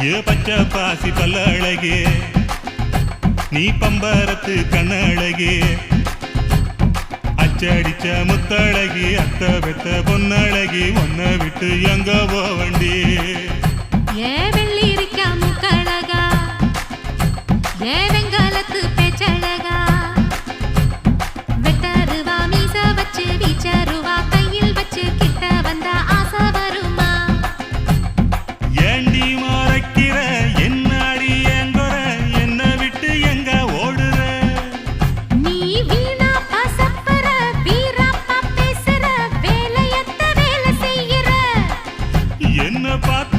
ஏ பச்சை பாசி பல்ல அழகே நீ பம்பரத்து கண்ணழகே அச்சடிச்ச முத்தழகி அத்த பெத்த பொன்னழகி ஒன்ன விட்டு எங்க போவண்டி ஏ வெள்ளி இருக்கா முக்கழகா ஏ வெங்காலத்து பேச்சழகா வெட்டருவா மீச வச்சு வீச்சருவா கையில் வச்சு கிட்ட வந்தா ஆசை வருமா ஏண்டி மறைக்கிற என்னாடி எங்கொற என்ன விட்டு எங்க ஓடுற நீ வீணா பசப்பற வீரப்பா பேசுற வேலையத்த வேலை செய்யற என்ன பார்த்து